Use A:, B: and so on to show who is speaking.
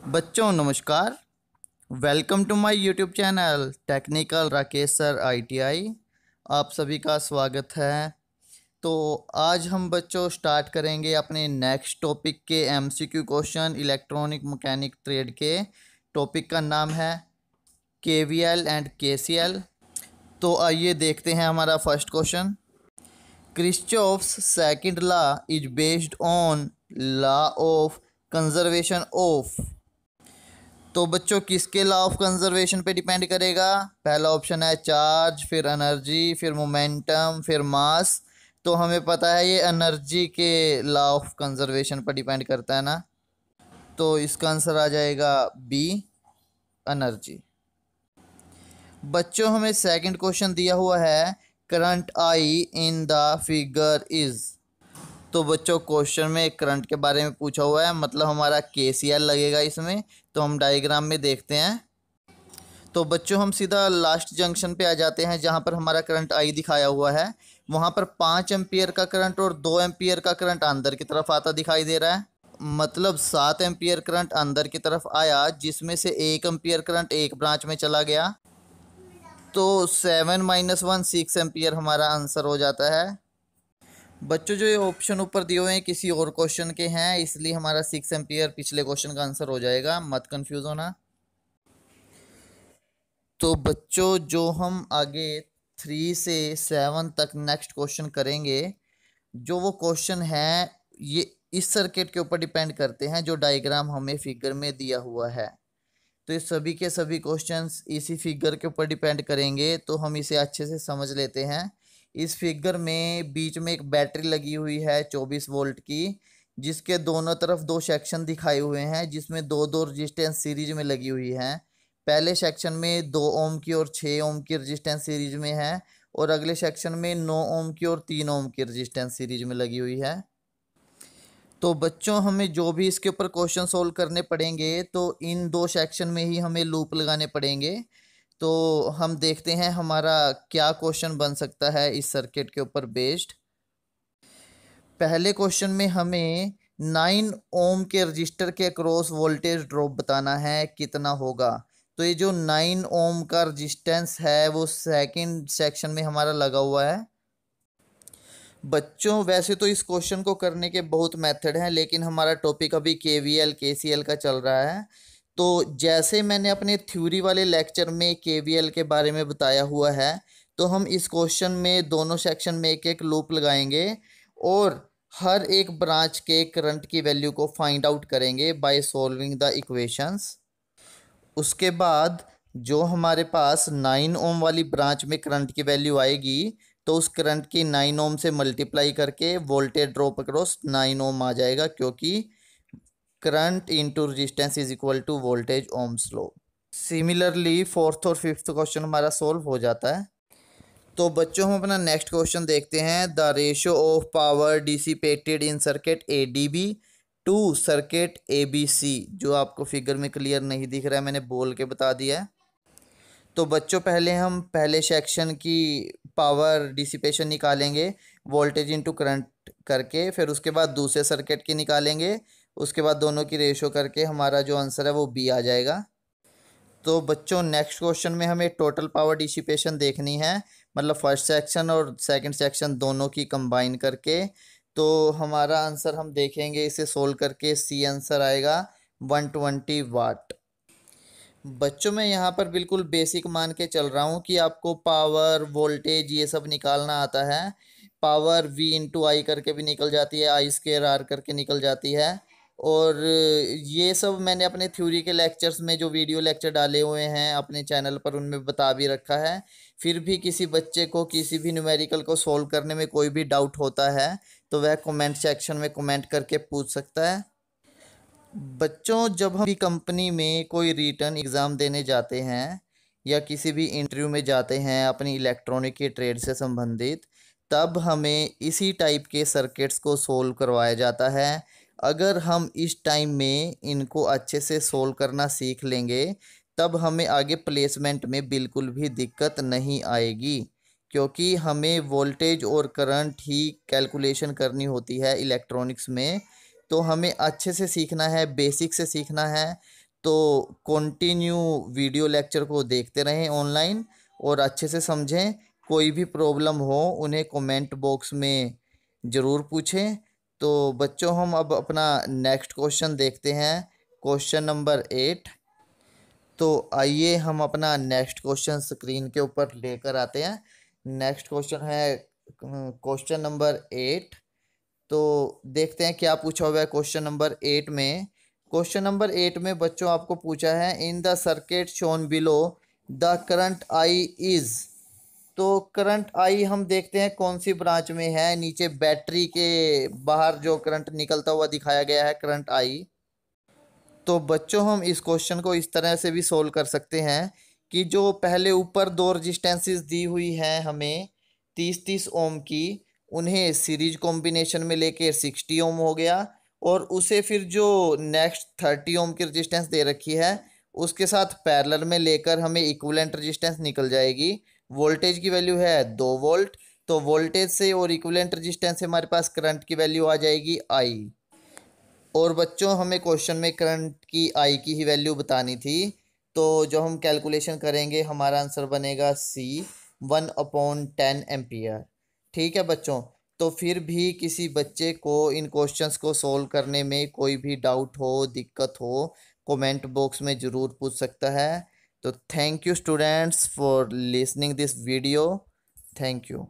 A: बच्चों नमस्कार। Welcome to my YouTube channel technical Rakesh sir ITI। आप सभी का स्वागत है। तो आज हम बच्चों स्टार्ट करेंगे अपने नेक्स्ट टॉपिक के MCQ question. Electronic mechanic trade के टॉपिक का नाम है KVL एंड KCL। तो आइए देखते हैं हमारा first question. Kirchhoff's second law is based on law of conservation of. तो बच्चों किसके लॉ ऑफ कंजर्वेशन पे डिपेंड करेगा? पहला ऑप्शन है चार्ज, फिर एनर्जी, फिर मोमेंटम, फिर मास। तो हमें पता है ये एनर्जी के लॉ ऑफ कंजर्वेशन पर डिपेंड करता है ना। तो इसका आंसर आ जाएगा बी, एनर्जी। बच्चों हमें सेकंड क्वेश्चन दिया हुआ है current I in the figure is. तो बच्चों क्वेश्चन में करंट के बारे में पूछा हुआ है, मतलब हमारा KCL लगेगा इसमें। तो हम डायग्राम में देखते हैं। तो बच्चों हम सीधा लास्ट जंक्शन पे आ जाते हैं जहां पर हमारा करंट आई दिखाया हुआ है। वहां पर 5 एम्पियर का करंट और 2 एम्पियर का करंट अंदर की तरफ आता दिखाई दे रहा है। मतलब 7 एम्पियर करंट अंदर की तरफ आया, जिसमें से 1 एम्पियर करंट एक ब्रांच में चला गया। तो 7 - 1 6 एम्पियर हमारा आंसर हो जाता है। बच्चों जो ये ऑप्शन ऊपर दिए हुए हैं किसी और क्वेश्चन के हैं, इसलिए हमारा 6 एम्पियर पिछले क्वेश्चन का आंसर हो जाएगा, मत कंफ्यूज होना। तो बच्चों जो हम आगे 3 से 7 तक नेक्स्ट क्वेश्चन करेंगे, जो वो क्वेश्चन है ये इस सर्किट के ऊपर डिपेंड करते हैं जो डायग्राम हमें फिगर में दिया हुआ है। तो ये सभी के सभी क्वेश्चंस इसी फिगर के ऊपर डिपेंड करेंगे, तो हम इसे अच्छे से समझ लेते हैं। इस फिगर में बीच में एक बैटरी लगी हुई है 24 वोल्ट की, जिसके दोनों तरफ 2 सेक्शन दिखाए हुए हैं, जिसमें दो दो रजिस्टेंस सीरीज में लगी हुई हैं। पहले सेक्शन में 2 ओम की और 6 ओम की रजिस्टेंस सीरीज में है, और अगले सेक्शन में 9 ओम की और 3 ओम की रजिस्टेंस सीरीज में लगी हुई है। तो बच्चों हमें जो भी इसके ऊपर क्वेश्चन सोल्व करने पड़ेंगे, तो इन 2 सेक्शन में ही हमें लूप लगाने पड़ेंगे। तो हम देखते हैं हमारा क्या क्वेश्चन बन सकता है इस सर्किट के ऊपर बेस्ड। पहले क्वेश्चन में हमें 9 ओम के रजिस्टर के अक्रॉस वोल्टेज ड्रॉप बताना है, कितना होगा। तो ये जो 9 ओम का रजिस्टेंस है वो सेकंड सेक्शन में हमारा लगा हुआ है। बच्चों वैसे तो इस क्वेश्चन को करने के बहुत मेथड हैं, लेकिन हमारा टॉपिक अभी KVL KCL का चल रहा है। तो जैसे मैंने अपने थ्योरी वाले लेक्चर में KVL के बारे में बताया हुआ है, तो हम इस क्वेश्चन में दोनों सेक्शन में एक एक लूप लगाएंगे और हर एक ब्रांच के करंट की वैल्यू को फाइंड आउट करेंगे बाय सॉल्विंग द इक्वेशंस। उसके बाद जो हमारे पास 9 ओम वाली ब्रांच में करंट की वैल्यू आएगी, तो उस करंट की 9 ओम से मल्टीप्लाई करके वोल्टेज ड्रॉप अक्रॉस 9 ओम आ जाएगा, क्योंकि current into resistance is equal to voltage Ohm's law. Similarly fourth और फिफ्थ क्वेश्चन हमारा सोल्व हो जाता है। तो बच्चों हम अपना नेक्स्ट क्वेश्चन देखते हैं। The ratio of power dissipated in circuit ADB to circuit ABC, जो आपको फिगर में क्लियर नहीं दिख रहा है, मैंने बोल के बता दिया है। तो बच्चों पहले हम पहले सेक्शन की पावर डिसिपेशन निकालेंगे वोल्टेज इनटू करंट करके, फिर उसके बाद दूसरे सर्किट की निकालेंगे, उसके बाद दोनों की रेशो करके हमारा जो आंसर है वो B आ जाएगा। तो बच्चों नेक्स्ट क्वेश्चन में हमें टोटल पावर डिसिपेशन देखनी है, मतलब फर्स्ट सेक्शन और सेकंड सेक्शन दोनों की कंबाइन करके। तो हमारा आंसर हम देखेंगे इसे सोल्व करके, C आंसर आएगा 120 वाट। बच्चों मैं यहाँ पर बिल्कुल बेसिक मान के चल रहा हूँ कि आपको पावर वोल्टेज ये सब निकालना आता है। पावर V इंटू आई करके भी निकल जाती है, I² R करके निकल जाती है। और ये सब मैंने अपने थ्योरी के लेक्चर्स में जो वीडियो लेक्चर डाले हुए हैं अपने चैनल पर, उनमें बता भी रखा है। फिर भी किसी बच्चे को किसी भी न्यूमेरिकल को सॉल्व करने में कोई भी डाउट होता है, तो वह कमेंट सेक्शन में कमेंट करके पूछ सकता है। बच्चों जब हम भी कंपनी में कोई रिटर्न एग्ज़ाम देने जाते हैं या किसी भी इंटरव्यू में जाते हैं अपनी इलेक्ट्रॉनिक के ट्रेड से संबंधित, तब हमें इसी टाइप के सर्किट्स को सोल्व करवाया जाता है। अगर हम इस टाइम में इनको अच्छे से सोल्व करना सीख लेंगे, तब हमें आगे प्लेसमेंट में बिल्कुल भी दिक्कत नहीं आएगी, क्योंकि हमें वोल्टेज और करंट ही कैलकुलेशन करनी होती है इलेक्ट्रॉनिक्स में। तो हमें अच्छे से सीखना है, बेसिक से सीखना है। तो कंटिन्यू वीडियो लेक्चर को देखते रहें ऑनलाइन और अच्छे से समझें। कोई भी प्रॉब्लम हो उन्हें कमेंट बॉक्स में ज़रूर पूछें। तो बच्चों हम अब अपना नेक्स्ट क्वेश्चन देखते हैं, क्वेश्चन नंबर 8। तो आइए हम अपना नेक्स्ट क्वेश्चन स्क्रीन के ऊपर लेकर आते हैं। नेक्स्ट क्वेश्चन है क्वेश्चन नंबर 8। तो देखते हैं क्या पूछा हुआ है क्वेश्चन नंबर 8 में। क्वेश्चन नंबर 8 में बच्चों आपको पूछा है, in the circuit shown below the current I is. तो करंट आई हम देखते हैं कौन सी ब्रांच में है। नीचे बैटरी के बाहर जो करंट निकलता हुआ दिखाया गया है करंट आई। तो बच्चों हम इस क्वेश्चन को इस तरह से भी सोल्व कर सकते हैं कि जो पहले ऊपर दो रजिस्टेंसेस दी हुई हैं हमें 30-30 ओम की, उन्हें सीरीज कॉम्बिनेशन में लेके 60 ओम हो गया। और उसे फिर जो नेक्स्ट 30 ओम की रजिस्टेंस दे रखी है उसके साथ पैरेलल में लेकर हमें इक्विवेलेंट रजिस्टेंस निकल जाएगी। वोल्टेज की वैल्यू है 2 वोल्ट। तो वोल्टेज से और इक्विवेलेंट रजिस्टेंस से हमारे पास करंट की वैल्यू आ जाएगी आई। और बच्चों हमें क्वेश्चन में करंट की आई की ही वैल्यू बतानी थी। तो जो हम कैलकुलेशन करेंगे हमारा आंसर बनेगा सी 1/10 एम्पियर। ठीक है बच्चों। तो फिर भी किसी बच्चे को इन क्वेश्चंस को सॉल्व करने में कोई भी डाउट हो, दिक्कत हो, कमेंट बॉक्स में ज़रूर पूछ सकता है। तो thank you students for listening this video. Thank you.